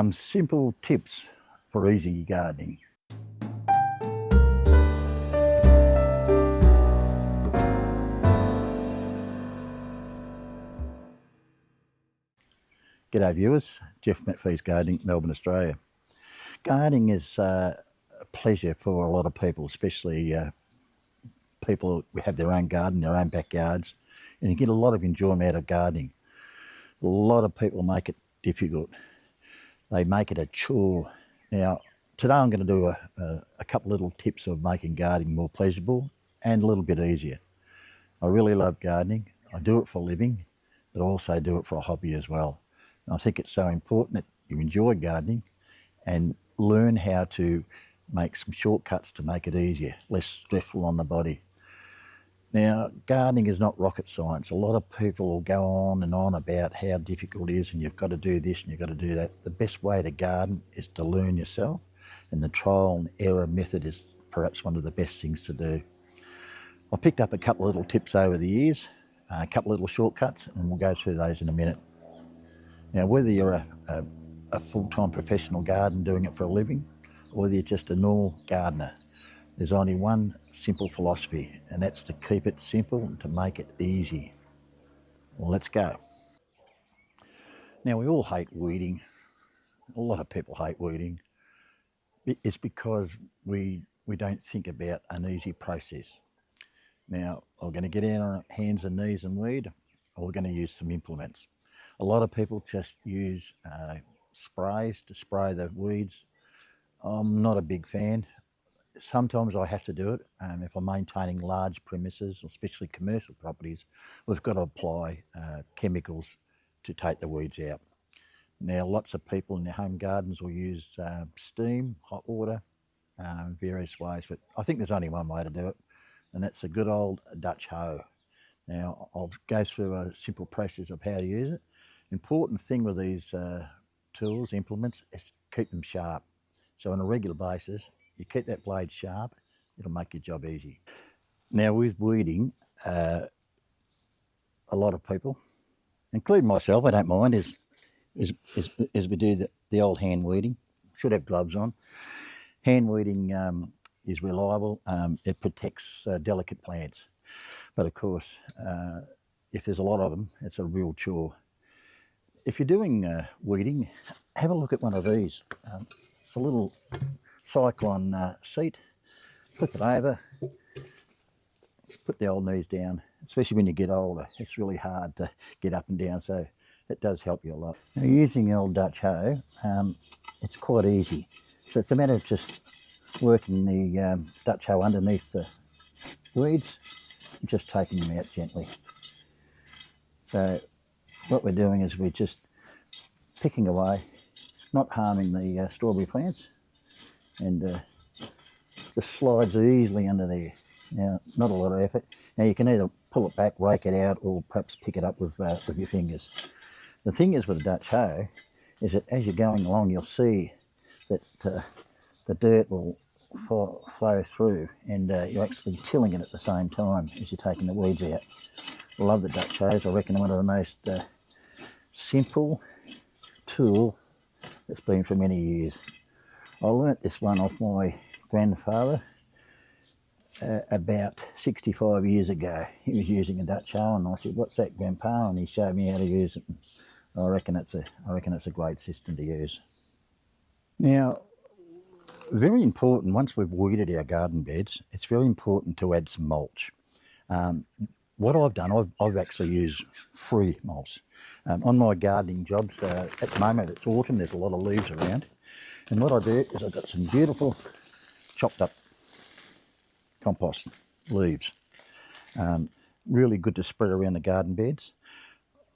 Some simple tips for easy gardening. G'day viewers, Jeff Metfie's Gardening, Melbourne, Australia. Gardening is a pleasure for a lot of people, especially people who have their own garden, their own backyards, and you get a lot of enjoyment out of gardening. A lot of people make it difficult. They make it a chore. Now, today I'm going to do a couple little tips of making gardening more pleasurable and a little bit easier. I really love gardening. I do it for a living, but I also do it for a hobby as well. And I think it's so important that you enjoy gardening and learn how to make some shortcuts to make it easier, less stressful on the body. Now, gardening is not rocket science. A lot of people will go on and on about how difficult it is and you've got to do this and you've got to do that. The best way to garden is to learn yourself, and the trial and error method is perhaps one of the best things to do. I picked up a couple of little tips over the years, a couple of little shortcuts, and we'll go through those in a minute. Now, whether you're a full-time professional gardener doing it for a living, or whether you're just a normal gardener, there's only one simple philosophy, and that's to keep it simple and to make it easy. Well, let's go. Now, we all hate weeding. A lot of people hate weeding. It's because we don't think about an easy process. Now, we're going to get out on our hands and knees and weed, or we're going to use some implements. A lot of people just use sprays to spray the weeds. I'm not a big fan. Sometimes I have to do it. If I'm maintaining large premises, especially commercial properties, we've got to apply chemicals to take the weeds out. Now, lots of people in their home gardens will use steam, hot water, various ways, but I think there's only one way to do it, and that's a good old Dutch hoe. Now, I'll go through a simple process of how to use it. Important thing with these tools, implements, is to keep them sharp. So on a regular basis, you keep that blade sharp, it'll make your job easy. Now, with weeding, a lot of people, including myself, I don't mind, is we do the old hand weeding. Should have gloves on. Hand weeding is reliable. It protects delicate plants. But of course, if there's a lot of them, it's a real chore. If you're doing weeding, have a look at one of these. It's a little cyclone seat. Flip it over, put the old knees down. Especially when you get older, it's really hard to get up and down, so it does help you a lot. Now, using the old Dutch hoe, it's quite easy. So it's a matter of just working the Dutch hoe underneath the weeds and just taking them out gently. So what we're doing is we're just picking away, not harming the strawberry plants, and just slides easily under there. Now, not a lot of effort. Now, you can either pull it back, rake it out, or perhaps pick it up with your fingers. The thing is with a Dutch hoe is that as you're going along, you'll see that the dirt will flow through, and you're actually tilling it at the same time as you're taking the weeds out. I love the Dutch hoes. I reckon one of the most simple tool that's been for many years. I learnt this one off my grandfather about 65 years ago. He was using a Dutch hoe, and I said, "What's that, Grandpa?" And he showed me how to use it. I reckon it's a great system to use. Now, very important, once we've weeded our garden beds, it's very important to add some mulch. What I've done, I've actually used free mulch. On my gardening jobs, at the moment it's autumn, there's a lot of leaves around. And what I do is I've got some beautiful chopped up compost leaves. Really good to spread around the garden beds.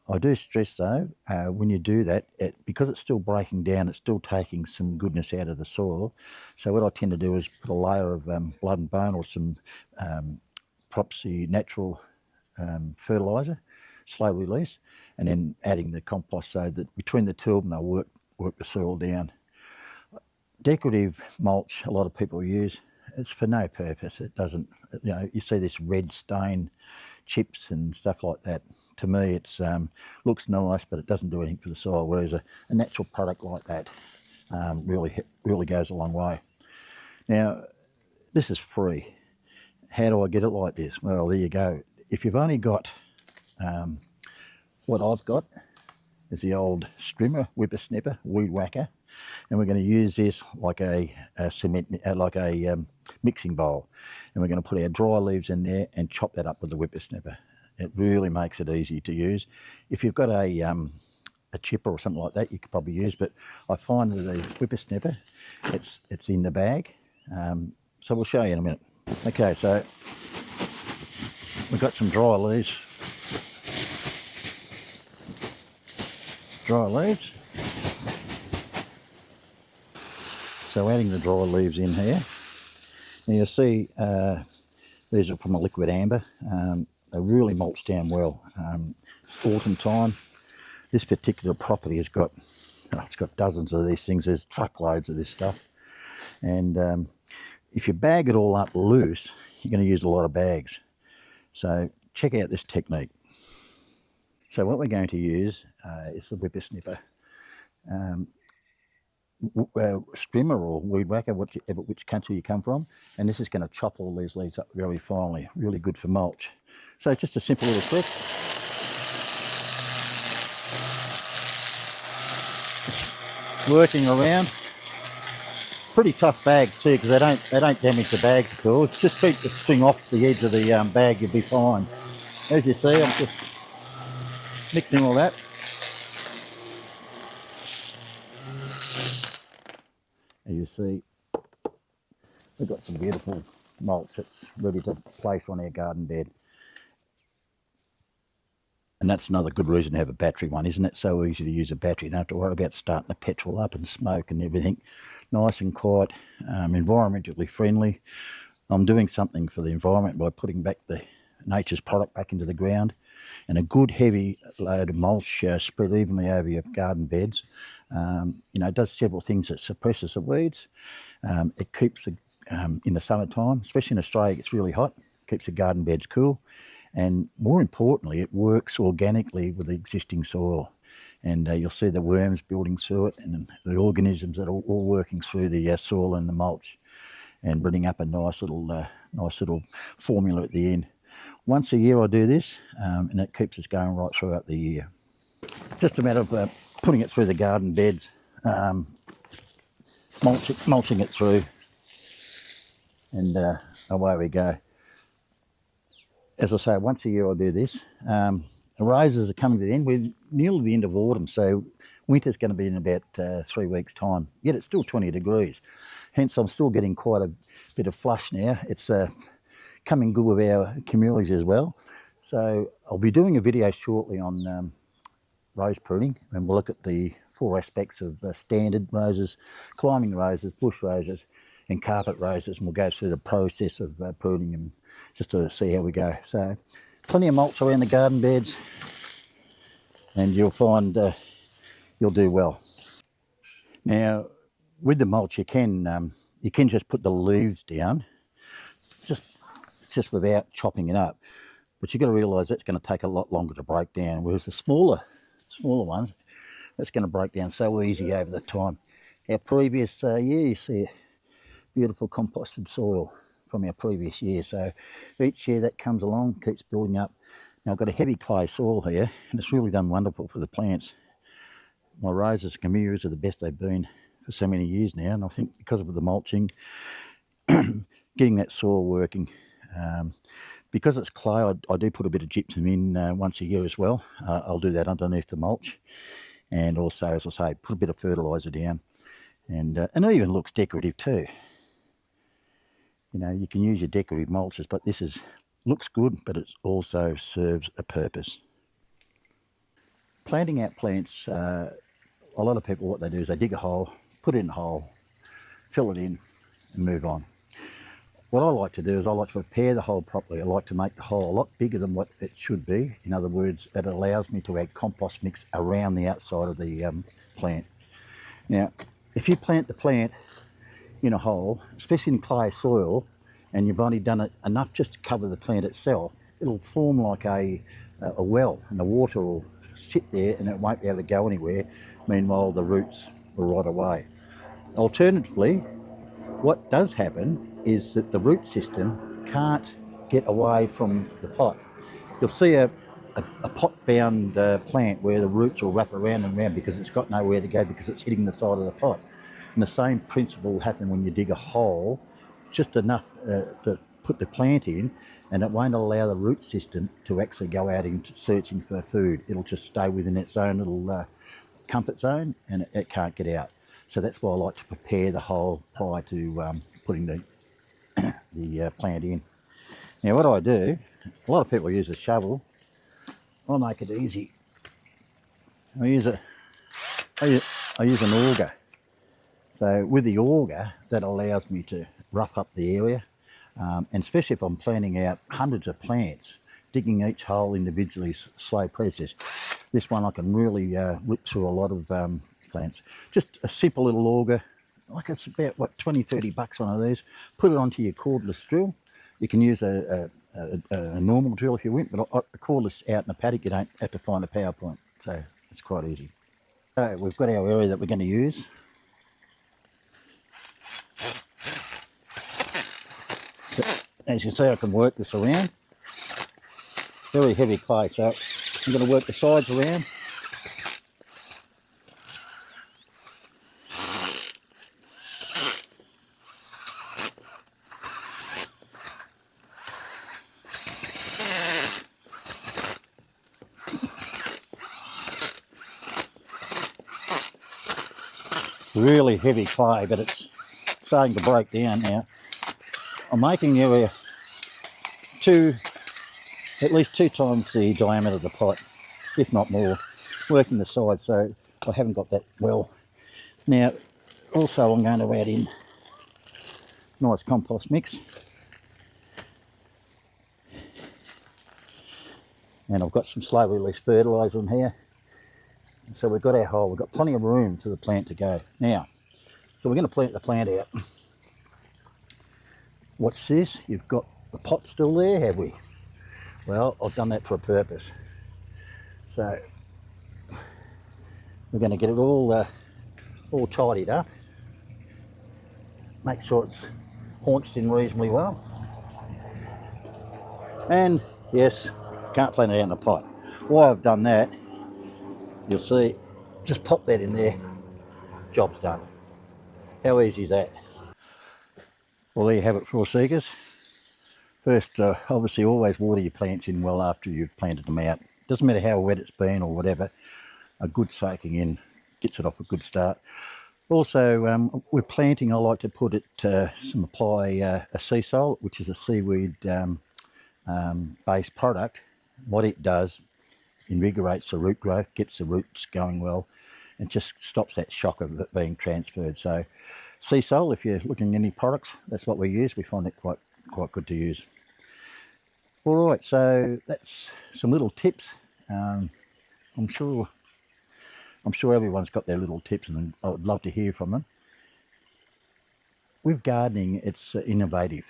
I do stress though, when you do that, because it's still breaking down, it's still taking some goodness out of the soil. So what I tend to do is put a layer of blood and bone or some Propsy natural fertiliser, slow release, and then adding the compost so that between the two of them they'll work the soil down. Decorative mulch, a lot of people use, it's for no purpose. It doesn't, you see this red stain chips and stuff like that. To me, it's looks nice, but it doesn't do anything for the soil, whereas a natural product like that really goes a long way. Now, this is free. How do I get it like this? Well, there you go. If you've only got what I've got is the old strimmer, whippersnapper, weed whacker, and we're going to use this like a mixing bowl, and we're going to put our dry leaves in there and chop that up with the whippersnapper. It really makes it easy to use. If you've got a chipper or something like that, you could probably use, but I find that the whippersnapper, it's in the bag. So we'll show you in a minute. Okay, so we've got some dry leaves. So adding the dry leaves in here. Now you'll see these are from a liquid amber. They really mulch down well. It's autumn time. This particular property has got, it's got dozens of these things. There's truckloads of this stuff. And if you bag it all up loose, you're going to use a lot of bags. So check out this technique. So what we're going to use is the whippersnapper. Strimmer or weed whacker, which country you come from, and this is going to chop all these leaves up very finely, really good for mulch. So it's just a simple little trick. Working around. Pretty tough bags too, because they don't damage the bags at all. It's just keep the string off the edge of the bag, you'll be fine. As you see, I'm just mixing all that. As you see, we've got some beautiful mulch that's ready to place on our garden bed. And that's another good reason to have a battery one, isn't it? So easy to use a battery. You don't have to worry about starting the petrol up and smoke and everything. Nice and quiet, environmentally friendly. I'm doing something for the environment by putting back the nature's product back into the ground, and a good heavy load of mulch spread evenly over your garden beds. It does several things. It suppresses the weeds. It keeps in the summertime, especially in Australia, it gets really hot, keeps the garden beds cool. And more importantly, it works organically with the existing soil. And you'll see the worms building through it and the organisms that are all working through the soil and the mulch and bringing up a nice little formula at the end. Once a year I do this, and it keeps us going right throughout the year. Just a matter of putting it through the garden beds, mulching it through, and away we go. As I say, once a year I do this. The roses are coming to the end. We're nearly the end of autumn, so winter's going to be in about 3 weeks' time. Yet it's still 20 degrees. Hence, I'm still getting quite a bit of flush now. It's coming good with our camellias as well. So I'll be doing a video shortly on rose pruning, and we'll look at the 4 aspects of standard roses, climbing roses, bush roses, and carpet roses, and we'll go through the process of pruning them just to see how we go. So plenty of mulch around the garden beds, and you'll find you'll do well. Now with the mulch you can just put the leaves down just without chopping it up, but you've got to realise that's going to take a lot longer to break down, whereas the smaller ones, that's going to break down so easy over the time. Our previous year, you see beautiful composted soil from our previous year. So each year that comes along, keeps building up. Now I've got a heavy clay soil here, and it's really done wonderful for the plants. My roses and camellias are the best they've been for so many years now, and I think because of the mulching, getting that soil working. Because it's clay, I do put a bit of gypsum in once a year as well. I'll do that underneath the mulch, and also, as I say, put a bit of fertiliser down, and it even looks decorative too. You can use your decorative mulches, but this looks good, but it also serves a purpose. Planting out plants, a lot of people, what they do is they dig a hole, put it in a hole, fill it in, and move on. What I like to do is I like to prepare the hole properly. I like to make the hole a lot bigger than what it should be. In other words, it allows me to add compost mix around the outside of the plant. Now, if you plant the plant in a hole, especially in clay soil, and you've only done it enough just to cover the plant itself, it'll form like a well, and the water will sit there and it won't be able to go anywhere. Meanwhile, the roots will rot away. Alternatively, what does happen is that the root system can't get away from the pot. You'll see a pot-bound plant where the roots will wrap around and around because it's got nowhere to go because it's hitting the side of the pot. And the same principle will happen when you dig a hole, just enough to put the plant in, and it won't allow the root system to actually go out into searching for food. It'll just stay within its own little comfort zone, and it can't get out. So that's why I like to prepare the hole prior to putting the plant in. Now what I do, a lot of people use a shovel. I make it easy. I use an auger. So with the auger, that allows me to rough up the area, and especially if I'm planting out hundreds of plants, digging each hole individually is a slow process. This one I can really rip through a lot of plants. Just a simple little auger, like it's about, what, 20, 30 bucks one of these. Put it onto your cordless drill. You can use a normal drill if you want, but a cordless out in the paddock, you don't have to find a power point. So it's quite easy. So we've got our area that we're going to use. So, as you can see, I can work this around. Very heavy clay, so I'm going to work the sides around. Really heavy clay, but it's starting to break down now. I'm making the area at least two times the diameter of the pot, if not more, working the sides, so I haven't got that well. Now, also I'm going to add in nice compost mix. And I've got some slow release fertiliser in here. So we've got our hole, we've got plenty of room for the plant to go. Now, so we're going to plant the plant out. What's this? You've got the pot still there, have we? Well, I've done that for a purpose. So we're going to get it all tidied up. Make sure it's haunched in reasonably well. And yes, can't plant it out in a pot. Why I've done that, you'll see, just pop that in there, job's done. How easy is that? Well, there you have it, for all seekers. First, obviously always water your plants in well after you've planted them out. Doesn't matter how wet it's been or whatever, a good soaking in gets it off a good start. Also, with planting, I like to put it, apply a sea salt, which is a seaweed based product. What it does, invigorates the root growth, gets the roots going well, and just stops that shock of it being transferred. So sea salt, if you're looking at any products, that's what we use. We find it quite good to use. All right, so that's some little tips. I'm sure everyone's got their little tips, and I would love to hear from them. With gardening, it's innovative.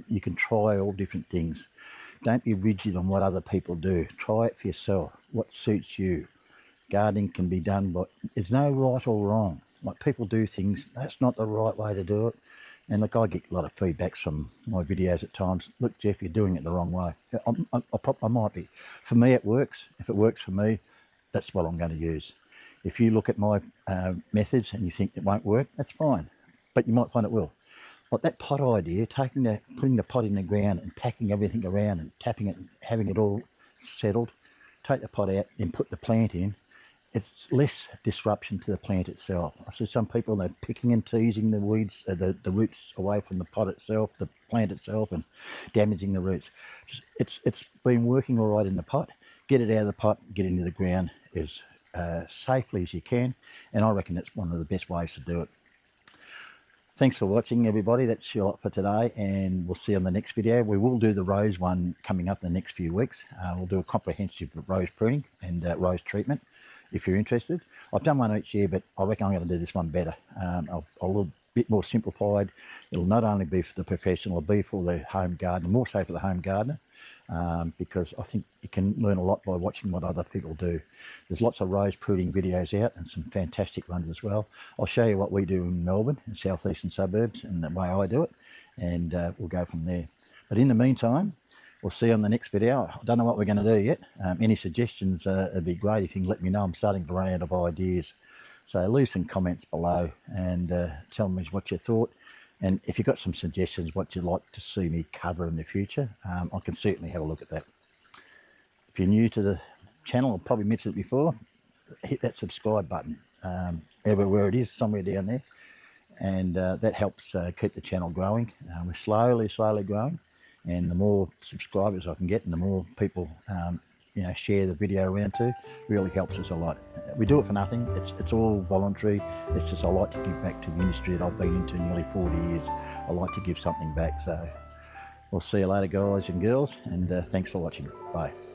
You can try all different things. Don't be rigid on what other people do. Try it for yourself. What suits you. Gardening can be done, but there's no right or wrong. Like, people do things, that's not the right way to do it. And look, I get a lot of feedbacks from my videos at times. Look, Jeff, you're doing it the wrong way. I might be. For me, it works. If it works for me, that's what I'm going to use. If you look at my methods and you think it won't work, that's fine. But you might find it will. Like that pot idea, putting the pot in the ground and packing everything around and tapping it and having it all settled, take the pot out and put the plant in, it's less disruption to the plant itself. I see some people, they're picking and teasing the weeds, the roots away from the pot itself, the plant itself, and damaging the roots. It's been working all right in the pot. Get it out of the pot, get into the ground as safely as you can, and I reckon that's one of the best ways to do it. Thanks for watching, everybody. That's your lot for today, and we'll see you on the next video. We will do the rose one coming up in the next few weeks. We'll do a comprehensive rose pruning and rose treatment, if you're interested. I've done one each year, but I reckon I'm going to do this one better. I'll bit more simplified. It'll not only be for the professional, it'll be for the home gardener, more so for the home gardener, because I think you can learn a lot by watching what other people do. There's lots of rose pruning videos out and some fantastic ones as well. I'll show you what we do in Melbourne, in southeastern suburbs, and the way I do it, and we'll go from there. But in the meantime, we'll see you on the next video. I don't know what we're going to do yet. Any suggestions would be great if you can let me know. I'm starting to run out of ideas. So leave some comments below and tell me what you thought. And if you've got some suggestions what you'd like to see me cover in the future, I can certainly have a look at that. If you're new to the channel, I've probably mentioned it before, hit that subscribe button everywhere it is, somewhere down there. And that helps keep the channel growing. We're slowly growing. And the more subscribers I can get and the more people share the video around to, really helps us a lot. We do it for nothing. It's all voluntary. It's just I like to give back to the industry that I've been into nearly 40 years. I like to give something back. So we'll see you later, guys and girls, and thanks for watching. Bye.